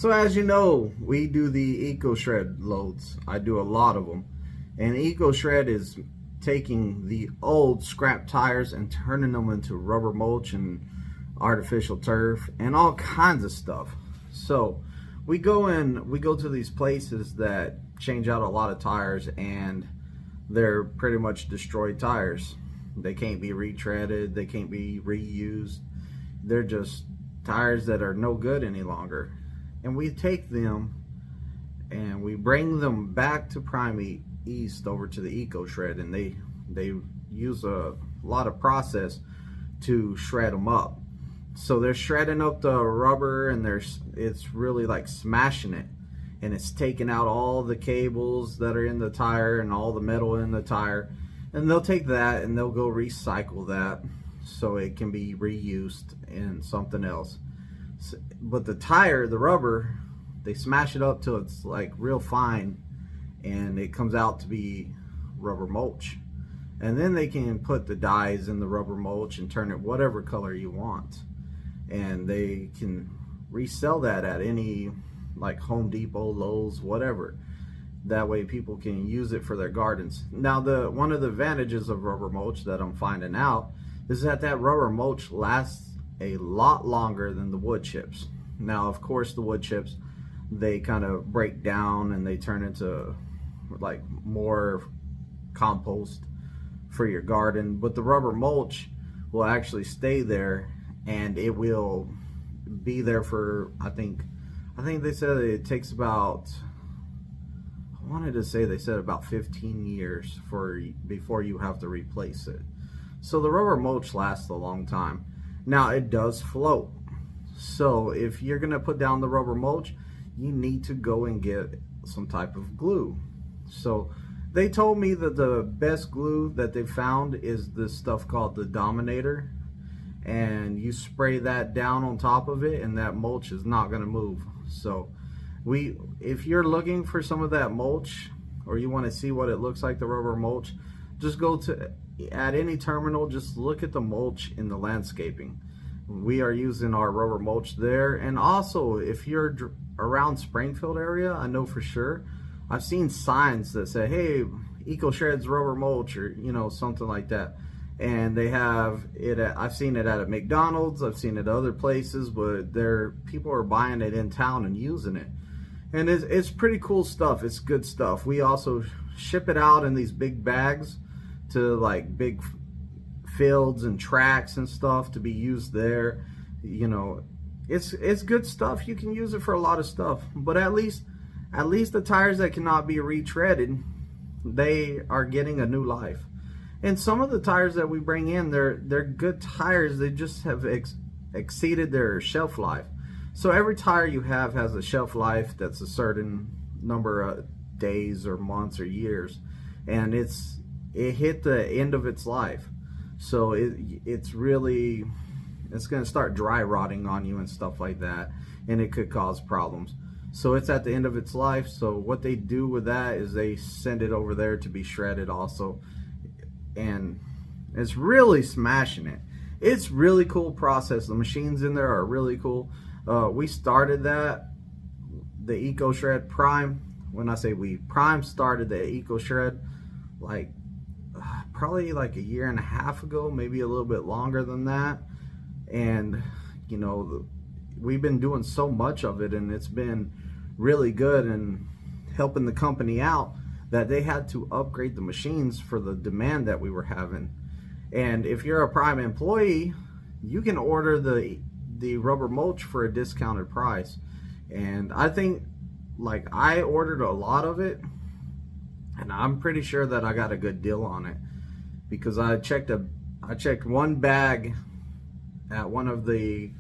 So as you know, we do the EcoShred loads. I do a lot of them. And EcoShred is taking the old scrap tires and turning them into rubber mulch and artificial turf and all kinds of stuff. So we go to these places that change out a lot of tires, and they're pretty much destroyed tires. They can't be retreaded, they can't be reused. They're just tires that are no good any longer. And we take them and we bring them back to Prime East over to the EcoShred, and they use a lot of process to shred them up. So they're shredding up the rubber, and it's really like smashing it, and it's taking out all the cables that are in the tire and all the metal in the tire, and they'll take that and they'll go recycle that so it can be reused in something else. But the tire, the rubber, they smash it up till it's like real fine, and it comes out to be rubber mulch. And then they can put the dyes in the rubber mulch and turn it whatever color you want. And they can resell that at any, like Home Depot, Lowe's, whatever. That way people can use it for their gardens. Now, one of the advantages of rubber mulch that I'm finding out is that rubber mulch lasts a lot longer than the wood chips. Now, of course, the wood chips, they kind of break down and they turn into like more compost for your garden, but the rubber mulch will actually stay there, and it will be there for, I think they said it takes about, I wanted to say they said about 15 years before you have to replace it. So the rubber mulch lasts a long time. Now, it does float. So if you're gonna put down the rubber mulch, you need to go and get some type of glue. So they told me that the best glue that they found is this stuff called the Dominator, and you spray that down on top of it and that mulch is not going to move. So if you're looking for some of that mulch, or you want to see what it looks like, the rubber mulch, just go at any terminal, just look at the mulch in the landscaping. We are using our rubber mulch there. And also, if you're around Springfield area, I know for sure, I've seen signs that say, hey, EcoShred's rubber mulch, or something like that. And they have it I've seen it at a McDonald's, I've seen it at other places, but people are buying it in town and using it. And it's pretty cool stuff. It's good stuff. We also ship it out in these big bags to like big fields and tracks and stuff to be used there. It's good stuff. You can use it for a lot of stuff, but at least the tires that cannot be retreaded, they are getting a new life. And some of the tires that we bring in, they're good tires. They just have exceeded their shelf life. So every tire you have has a shelf life that's a certain number of days or months or years, and it hit the end of its life. So it's going to start dry rotting on you and stuff like that, and it could cause problems. So it's at the end of its life. So what they do with that is they send it over there to be shredded also, and it's really smashing it. It's really cool process. The machines in there are really cool. We started the EcoShred Prime. When I say Prime started the EcoShred like probably like a year and a half ago, maybe a little bit longer than that. And we've been doing so much of it, and it's been really good and helping the company out, that they had to upgrade the machines for the demand that we were having. And if you're a Prime employee, you can order the rubber mulch for a discounted price. And I think, like, I ordered a lot of it, and I'm pretty sure that I got a good deal on it, because I checked one bag at one of the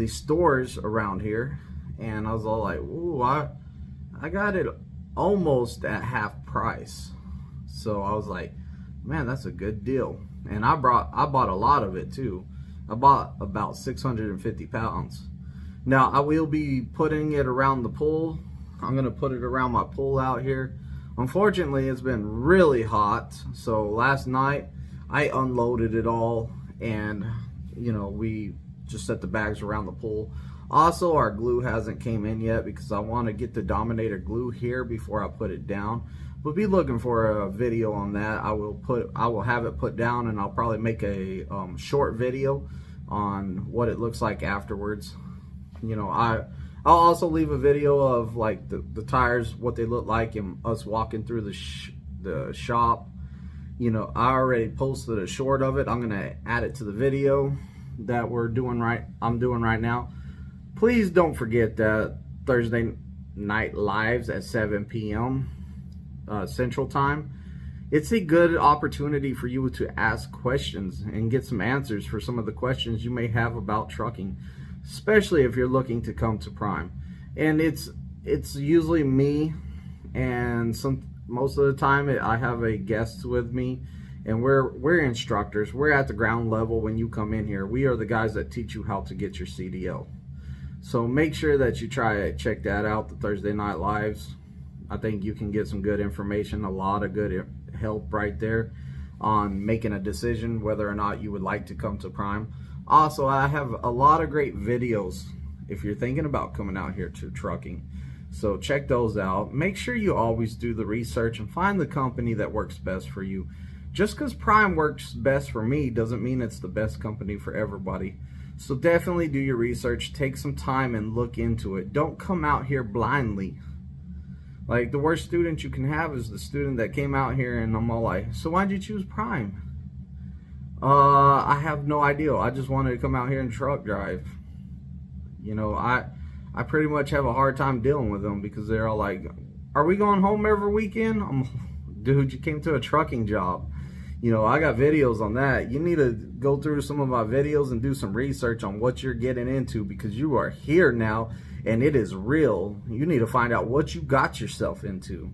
stores around here, and I was all like, ooh, I got it almost at half price. So I was like, man, that's a good deal. And I bought a lot of it too. I bought about 650 pounds. Now I will be putting it around the pool. I'm gonna put it around my pool out here. Unfortunately, it's been really hot, so last night I unloaded it all, and we just set the bags around the pool. Also, our glue hasn't came in yet because I want to get the Dominator glue here before I put it down. But be looking for a video on that. I will have it put down, and I'll probably make a short video on what it looks like afterwards. You know, I'll also leave a video of like the tires, what they look like, and us walking through the shop. You know, I already posted a short of it. I'm gonna add it to the video that I'm doing right now. Please don't forget that Thursday night lives at 7 p.m. Central Time. It's a good opportunity for you to ask questions and get some answers for some of the questions you may have about trucking, especially if you're looking to come to Prime. And it's usually me, and most of the time I have a guest with me, and we're instructors. We're at the ground level when you come in here. We are the guys that teach you how to get your CDL. So make sure that you check that out, the Thursday Night Lives. I think you can get some good information, a lot of good help right there on making a decision whether or not you would like to come to Prime. Also, I have a lot of great videos if you're thinking about coming out here to trucking. So check those out. Make sure you always do the research and find the company that works best for you. Just because Prime works best for me doesn't mean it's the best company for everybody. So definitely do your research, take some time and look into it. Don't come out here blindly. Like, the worst student you can have is the student that came out here and I'm all like, so why'd you choose Prime? I have no idea. I just wanted to come out here and truck drive. You know, I pretty much have a hard time dealing with them because they're all like, are we going home every weekend? Dude, you came to a trucking job. You know, I got videos on that. You need to go through some of my videos and do some research on what you're getting into, because you are here now and it is real. You need to find out what you got yourself into.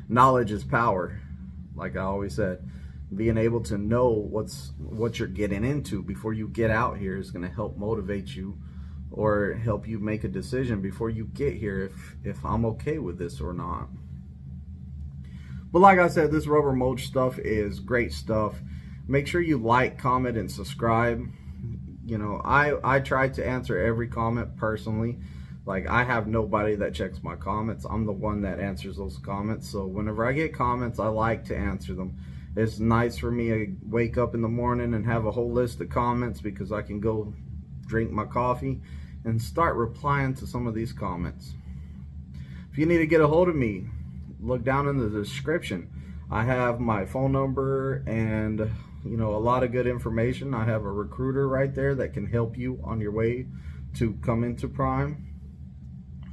Knowledge is power. Like I always said, being able to know what you're getting into before you get out here is going to help motivate you or help you make a decision before you get here if I'm okay with this or not. But like I said, this rubber mulch stuff is great stuff. Make sure you like, comment, and subscribe. You know, I try to answer every comment personally. Like, I have nobody that checks my comments. I'm the one that answers those comments. So whenever I get comments, I like to answer them. It's nice for me to wake up in the morning and have a whole list of comments, because I can go drink my coffee and start replying to some of these comments. If you need to get a hold of me, look down in the description. I have my phone number and, you know, a lot of good information. I have a recruiter right there that can help you on your way to come into Prime.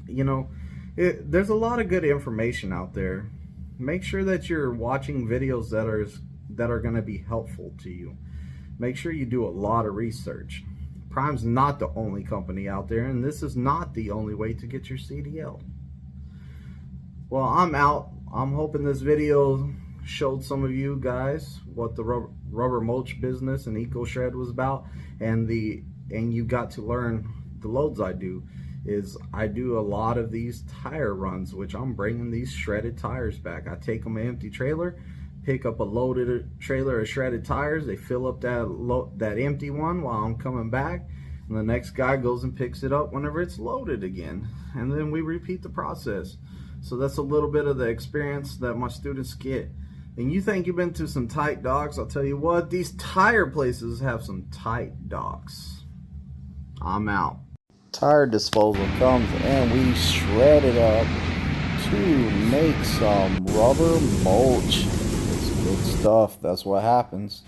You know, there's a lot of good information out there. Make sure that you're watching videos that are going to be helpful to you. Make sure you do a lot of research. Prime's not the only company out there, and this is not the only way to get your CDL. Well, I'm out. I'm hoping this video showed some of you guys what the rubber mulch business and EcoShred was about, and you got to learn the loads I do. I do a lot of these tire runs, which I'm bringing these shredded tires back. I take them an empty trailer, pick up a loaded trailer of shredded tires. They fill up that empty one while I'm coming back, and the next guy goes and picks it up whenever it's loaded again, and then we repeat the process. So that's a little bit of the experience that my students get. And you think you've been to some tight docks? I'll tell you what, these tire places have some tight docks. I'm out. Tire disposal comes and we shred it up to make some rubber mulch. It's good stuff. That's what happens.